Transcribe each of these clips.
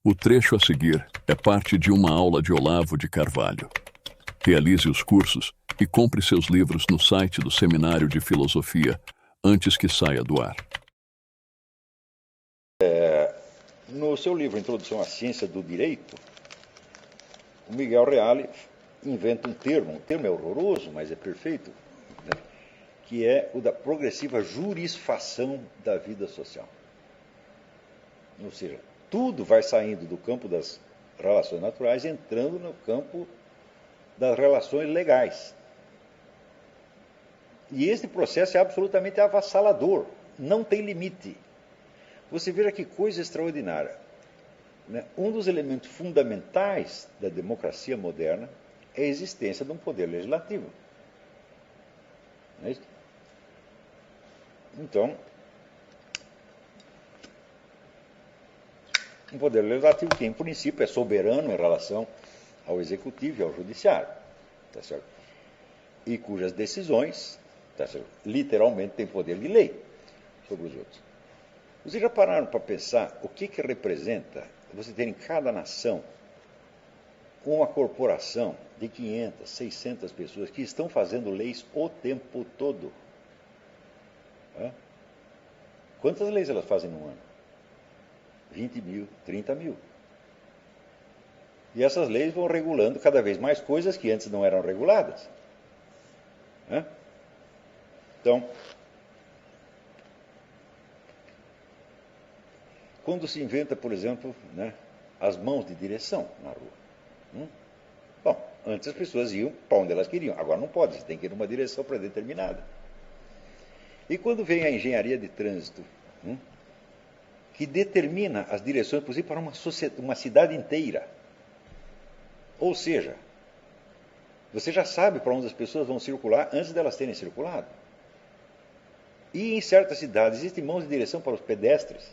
O trecho a seguir é parte de uma aula de Olavo de Carvalho. Realize os cursos e compre seus livros no site do Seminário de Filosofia antes que saia do ar. No seu livro Introdução à Ciência do Direito, o Miguel Reale inventa um termo é horroroso, mas é perfeito, né? Que é o da progressiva jurisfação da vida social. Ou seja, tudo vai saindo do campo das relações naturais, entrando no campo das relações legais. E esse processo é absolutamente avassalador, não tem limite. Você veja que coisa extraordinária, né? Um dos elementos fundamentais da democracia moderna é a existência de um poder legislativo. Não é isso? Então, um poder legislativo que, em princípio, é soberano em relação ao executivo e ao judiciário, tá certo? E cujas decisões, tá certo, literalmente têm poder de lei sobre os outros. Vocês já pararam para pensar o que representa você ter em cada nação uma corporação de 500, 600 pessoas que estão fazendo leis o tempo todo? Quantas leis elas fazem no ano? 20 mil, 30 mil. E essas leis vão regulando cada vez mais coisas que antes não eram reguladas. Então, quando se inventa, por exemplo, né, as mãos de direção na rua. Bom, antes as pessoas iam para onde elas queriam. Agora não pode, você tem que ir numa direção pré-determinada. E quando vem a engenharia de trânsito, que determina as direções possíveis para uma cidade inteira. Ou seja, você já sabe para onde as pessoas vão circular antes delas terem circulado. E em certas cidades existem mãos de direção para os pedestres.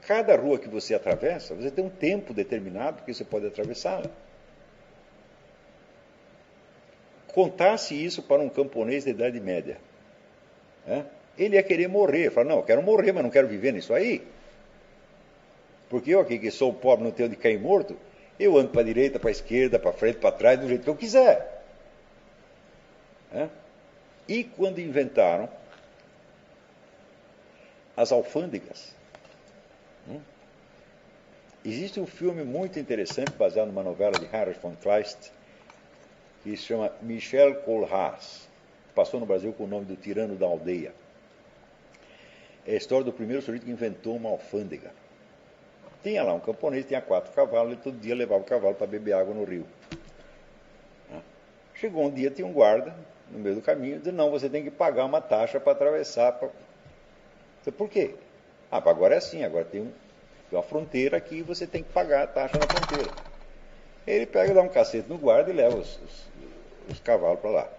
Cada rua que você atravessa, você tem um tempo determinado que você pode atravessá-la. Contasse isso para um camponês da Idade Média. Ele ia querer morrer. Fala, não, eu quero morrer, mas não quero viver nisso aí. Porque eu aqui, que sou pobre, não tenho onde cair morto, eu ando para a direita, para a esquerda, para frente, para trás, do jeito que eu quiser. E quando inventaram as alfândegas, existe um filme muito interessante, baseado numa novela de Heinrich von Kleist, que se chama Michel Kohlhaas. Passou no Brasil com o nome do Tirano da Aldeia. É a história do primeiro sujeito que inventou uma alfândega. Tinha lá um camponês, tinha 4 cavalos, ele todo dia levava o cavalo para beber água no rio. Chegou um dia, tinha um guarda no meio do caminho, e disse, não, você tem que pagar uma taxa para atravessar. Disse, por quê? Agora é assim, agora tem uma fronteira aqui e você tem que pagar a taxa na fronteira. Ele pega, dá um cacete no guarda e leva os cavalos para lá.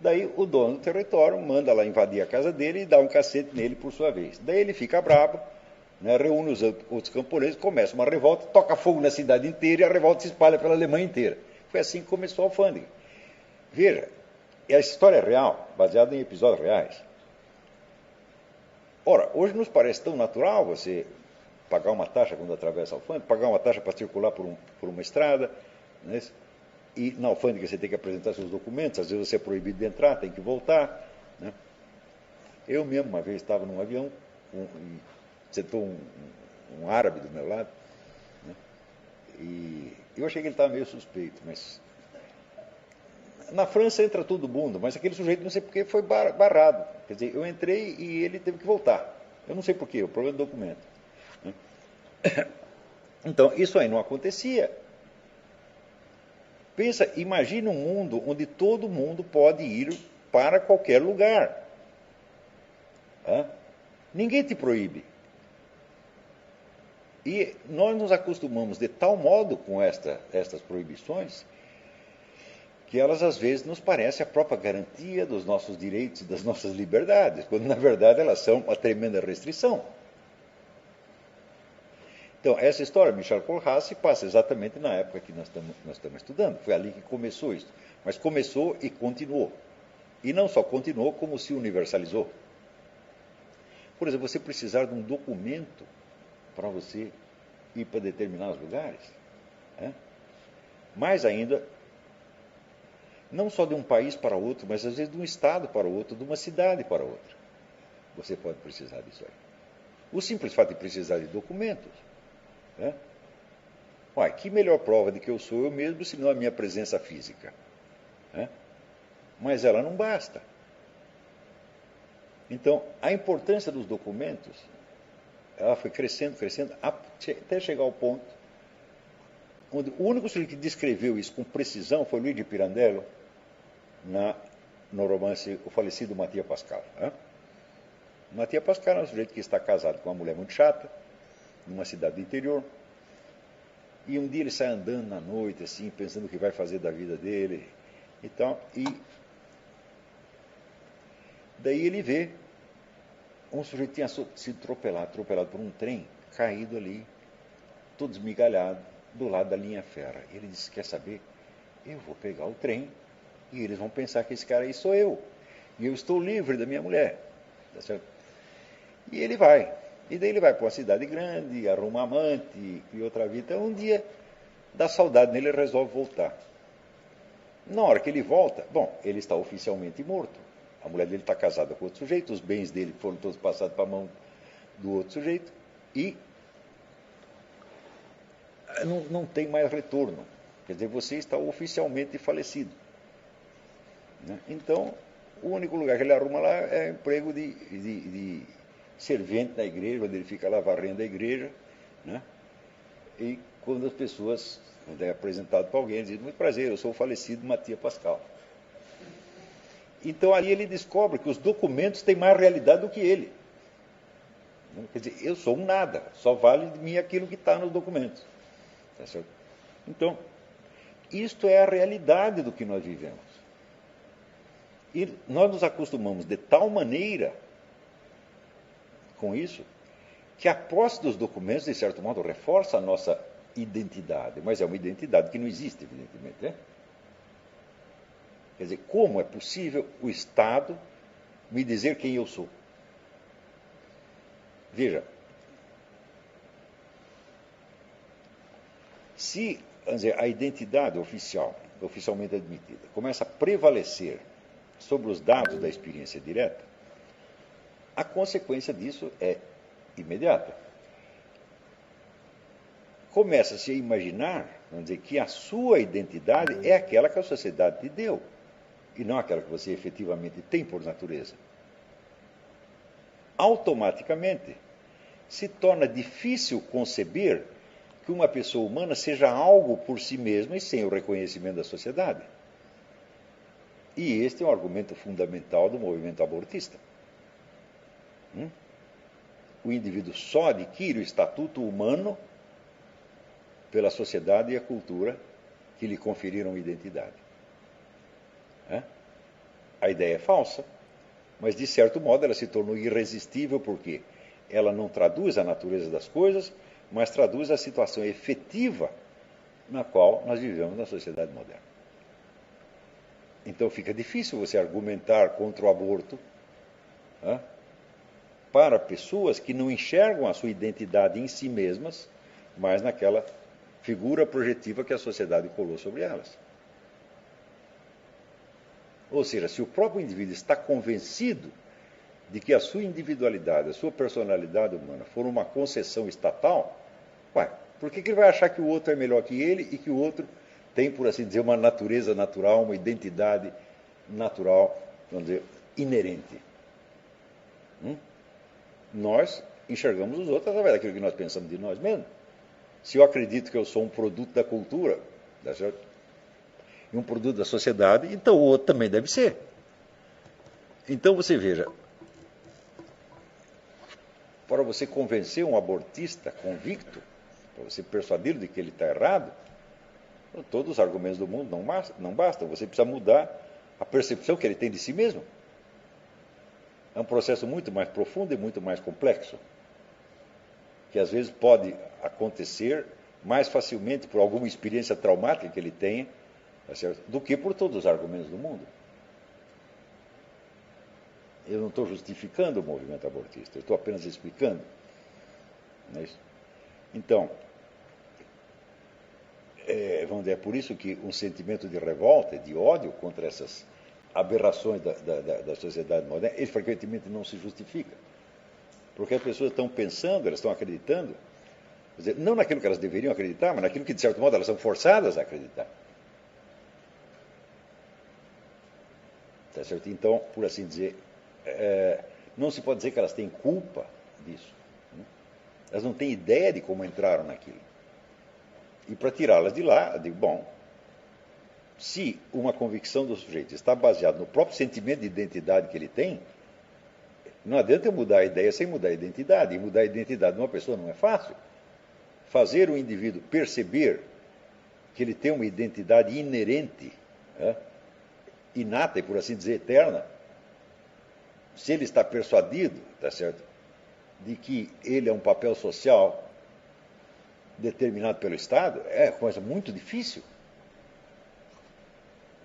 Daí o dono do território manda lá invadir a casa dele e dá um cacete nele por sua vez. Daí ele fica bravo, né, reúne os outros camponeses, começa uma revolta, toca fogo na cidade inteira e a revolta se espalha pela Alemanha inteira. Foi assim que começou a alfândega. Veja, a história é real, baseada em episódios reais. Ora, hoje nos parece tão natural você pagar uma taxa quando atravessa a alfândega, pagar uma taxa para circular por uma estrada, né? E na alfândega você tem que apresentar seus documentos, às vezes você é proibido de entrar, tem que voltar. Né? Eu mesmo, uma vez, estava num avião, sentou um árabe do meu lado, né? E eu achei que ele estava meio suspeito, mas... Na França entra todo mundo, mas aquele sujeito, não sei porquê, foi barrado. Quer dizer, eu entrei e ele teve que voltar. Eu não sei porquê, o problema do documento. Né? Então, isso aí não acontecia. Pensa, imagina um mundo onde todo mundo pode ir para qualquer lugar. Ninguém te proíbe. E nós nos acostumamos de tal modo com estas proibições que elas às vezes nos parecem a própria garantia dos nossos direitos e das nossas liberdades, quando na verdade elas são uma tremenda restrição. Então, essa história, Michel Kohlhaas, se passa exatamente na época que nós estamos estudando. Foi ali que começou isso. Mas começou e continuou. E não só continuou, como se universalizou. Por exemplo, você precisar de um documento para você ir para determinados lugares. Né? Mais ainda, não só de um país para outro, mas às vezes de um estado para outro, de uma cidade para outra. Você pode precisar disso aí. O simples fato de precisar de documentos. Né? Uai, que melhor prova de que eu sou eu mesmo, senão a minha presença física. Né? Mas ela não basta. Então, a importância dos documentos, ela foi crescendo, crescendo, até chegar ao ponto onde o único sujeito que descreveu isso com precisão foi Luigi Pirandello, no romance O Falecido Mattia Pascal. Né? Mattia Pascal é um sujeito que está casado com uma mulher muito chata, numa cidade do interior, e um dia ele sai andando na noite, assim, pensando o que vai fazer da vida dele e tal, e daí ele vê um sujeito que tinha sido atropelado por um trem, caído ali, todo esmigalhado, do lado da linha férrea. Ele disse, quer saber? Eu vou pegar o trem e eles vão pensar que esse cara aí sou eu. E eu estou livre da minha mulher. Tá certo? E ele vai. E daí ele vai para uma cidade grande, arruma amante, cria outra vida. Então, um dia, dá saudade nele, ele resolve voltar. Na hora que ele volta, bom, ele está oficialmente morto. A mulher dele está casada com outro sujeito, os bens dele foram todos passados para a mão do outro sujeito e não tem mais retorno. Quer dizer, você está oficialmente falecido. Né? Então, o único lugar que ele arruma lá é emprego de servente na igreja, onde ele fica lá varrendo a igreja. Né? E quando as pessoas, quando é apresentado para alguém, ele diz, muito prazer, eu sou o falecido Mattia Pascal. Então, ali ele descobre que os documentos têm mais realidade do que ele. Quer dizer, eu sou um nada, só vale de mim aquilo que está nos documentos. Tá certo? Então, isto é a realidade do que nós vivemos. E nós nos acostumamos de tal maneira com isso, que a posse dos documentos, de certo modo, reforça a nossa identidade, mas é uma identidade que não existe, evidentemente. Né? Quer dizer, como é possível o Estado me dizer quem eu sou? Veja, se a identidade oficial, oficialmente admitida, começa a prevalecer sobre os dados da experiência direta, a consequência disso é imediata. Começa-se a imaginar, vamos dizer, que a sua identidade é aquela que a sociedade te deu, e não aquela que você efetivamente tem por natureza. Automaticamente, se torna difícil conceber que uma pessoa humana seja algo por si mesma e sem o reconhecimento da sociedade. E este é um argumento fundamental do movimento abortista. O indivíduo só adquire o estatuto humano pela sociedade e a cultura que lhe conferiram identidade. A ideia é falsa, mas de certo modo ela se tornou irresistível porque ela não traduz a natureza das coisas, mas traduz a situação efetiva na qual nós vivemos na sociedade moderna. Então fica difícil você argumentar contra o aborto para pessoas que não enxergam a sua identidade em si mesmas, mas naquela figura projetiva que a sociedade colou sobre elas. Ou seja, se o próprio indivíduo está convencido de que a sua individualidade, a sua personalidade humana for uma concessão estatal, por que ele vai achar que o outro é melhor que ele e que o outro tem, por assim dizer, uma natureza natural, uma identidade natural, vamos dizer, inerente? Nós enxergamos os outros através daquilo que nós pensamos de nós mesmos. Se eu acredito que eu sou um produto da cultura, tá certo? E um produto da sociedade, então o outro também deve ser. Então você veja, para você convencer um abortista convicto, para você persuadi-lo de que ele está errado, todos os argumentos do mundo não bastam, você precisa mudar a percepção que ele tem de si mesmo. É um processo muito mais profundo e muito mais complexo, que às vezes pode acontecer mais facilmente por alguma experiência traumática que ele tenha, do que por todos os argumentos do mundo. Eu não estou justificando o movimento abortista, eu estou apenas explicando. Não é isso? Então, vamos dizer, é por isso que um sentimento de revolta, de ódio contra essas aberrações da sociedade moderna, ele frequentemente não se justifica. Porque as pessoas estão pensando, elas estão acreditando, quer dizer, não naquilo que elas deveriam acreditar, mas naquilo que, de certo modo, elas são forçadas a acreditar. Tá certo? Então, por assim dizer, não se pode dizer que elas têm culpa disso. Né? Elas não têm ideia de como entraram naquilo. E para tirá-las de lá, eu digo, bom, se uma convicção do sujeito está baseada no próprio sentimento de identidade que ele tem, não adianta eu mudar a ideia sem mudar a identidade. E mudar a identidade de uma pessoa não é fácil. Fazer o indivíduo perceber que ele tem uma identidade inerente, inata e, por assim dizer, eterna, se ele está persuadido, tá certo, de que ele é um papel social determinado pelo Estado, é coisa muito difícil.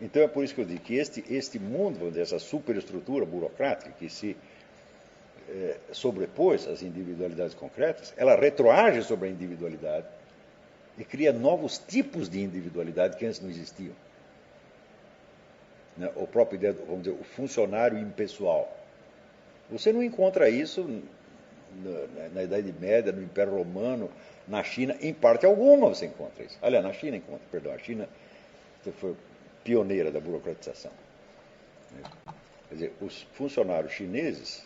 Então é por isso que eu digo que este mundo, vamos dizer, essa superestrutura burocrática que se sobrepôs às individualidades concretas, ela retroage sobre a individualidade e cria novos tipos de individualidade que antes não existiam. O próprio ideia, vamos dizer, o funcionário impessoal. Você não encontra isso na Idade Média, no Império Romano, na China, em parte alguma você encontra isso. Aliás, na China encontra, perdão, a China foi pioneira da burocratização. Quer dizer, os funcionários chineses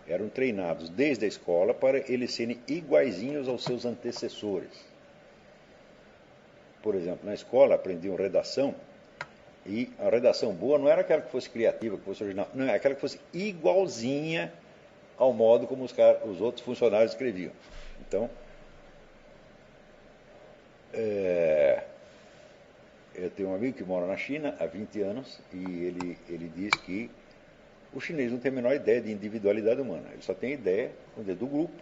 eram treinados desde a escola para eles serem iguaizinhos aos seus antecessores. Por exemplo, na escola aprendiam redação, e a redação boa não era aquela que fosse criativa, que fosse original, não, era aquela que fosse igualzinha ao modo como os outros funcionários escreviam. Então, eu tenho um amigo que mora na China há 20 anos e ele diz que o chinês não tem a menor ideia de individualidade humana. Ele só tem ideia do grupo,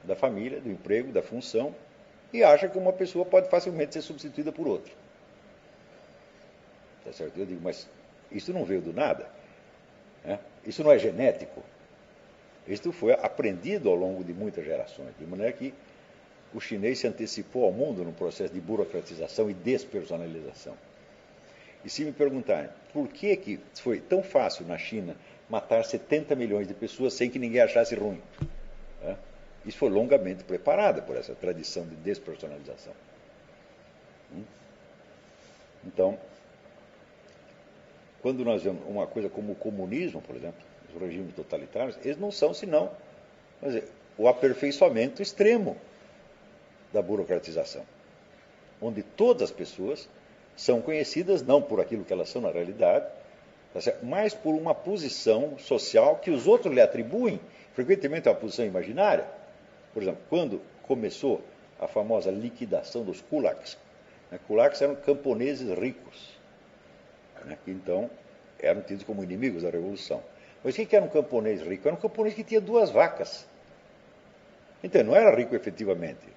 da família, do emprego, da função, e acha que uma pessoa pode facilmente ser substituída por outra. Tá certo? Eu digo, mas isso não veio do nada. Né? Isso não é genético. Isso foi aprendido ao longo de muitas gerações, de maneira que o chinês se antecipou ao mundo no processo de burocratização e despersonalização. E se me perguntarem por que foi tão fácil na China matar 70 milhões de pessoas sem que ninguém achasse ruim? Isso foi longamente preparado por essa tradição de despersonalização. Então, quando nós vemos uma coisa como o comunismo, por exemplo, os regimes totalitários, eles não são senão, quer dizer, o aperfeiçoamento extremo da burocratização, onde todas as pessoas são conhecidas não por aquilo que elas são na realidade, mas por uma posição social que os outros lhe atribuem, frequentemente é uma posição imaginária. Por exemplo, quando começou a famosa liquidação dos kulaks, kulaks eram camponeses ricos, que então eram tidos como inimigos da Revolução. Mas o que era um camponês rico? Era um camponês que tinha 2 vacas. Então, não era rico efetivamente.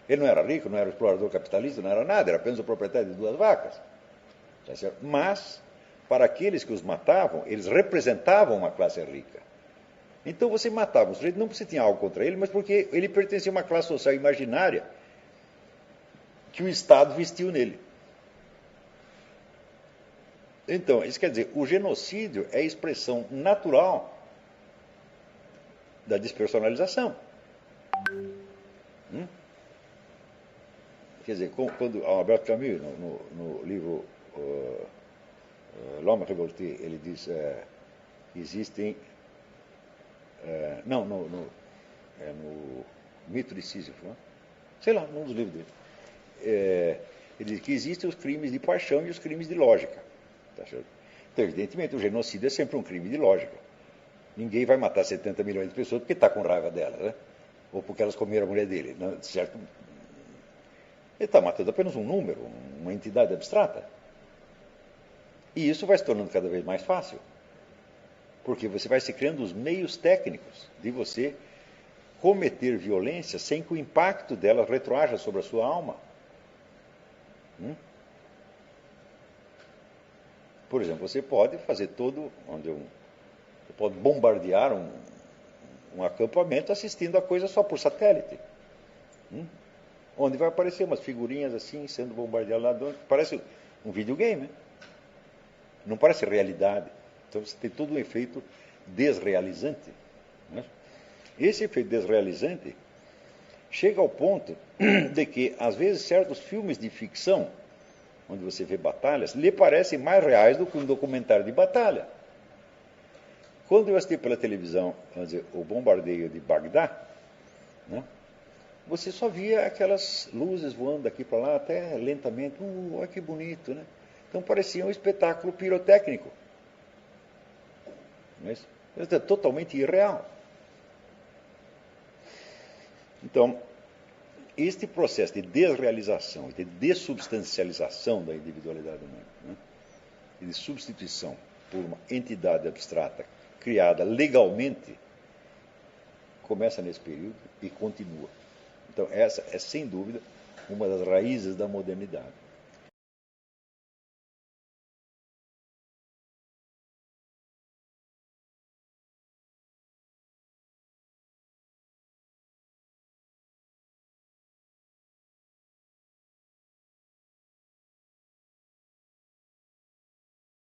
Ele não era rico, não era explorador capitalista, não era nada, era apenas o proprietário de 2 vacas. Mas, para aqueles que os matavam, eles representavam uma classe rica. Então você matava o sujeito não porque você tinha algo contra ele, mas porque ele pertencia a uma classe social imaginária que o Estado vestiu nele. Então, isso quer dizer, o genocídio é a expressão natural da despersonalização. Quer dizer, quando Albert Camus, no livro L'Homme Révolté, ele diz que existem... no Mito de Sísifo, sei lá, num dos livros dele. Ele diz que existem os crimes de paixão e os crimes de lógica. Tá certo? Então, evidentemente, o genocídio é sempre um crime de lógica. Ninguém vai matar 70 milhões de pessoas porque está com raiva delas, né? Ou porque elas comeram a mulher dele. Não, certo? Ele está matando apenas um número, uma entidade abstrata. E isso vai se tornando cada vez mais fácil. Porque você vai se criando os meios técnicos de você cometer violência sem que o impacto dela retroaja sobre a sua alma. Por exemplo, você pode fazer todo... pode bombardear um acampamento assistindo a coisa só por satélite. Onde vai aparecer umas figurinhas assim, sendo bombardeado lá dentro. Parece um videogame. Não parece realidade. Então você tem todo um efeito desrealizante. Né? Esse efeito desrealizante chega ao ponto de que, às vezes, certos filmes de ficção, onde você vê batalhas, lhe parecem mais reais do que um documentário de batalha. Quando eu assisti pela televisão, vamos dizer, o bombardeio de Bagdá, né, você só via aquelas luzes voando daqui para lá, até lentamente. Olha que bonito, né? Então parecia um espetáculo pirotécnico. Mas é totalmente irreal. Então, este processo de desrealização, de dessubstancialização da individualidade humana, né, e de substituição por uma entidade abstrata criada legalmente, começa nesse período e continua. Então, essa é, sem dúvida, uma das raízes da modernidade.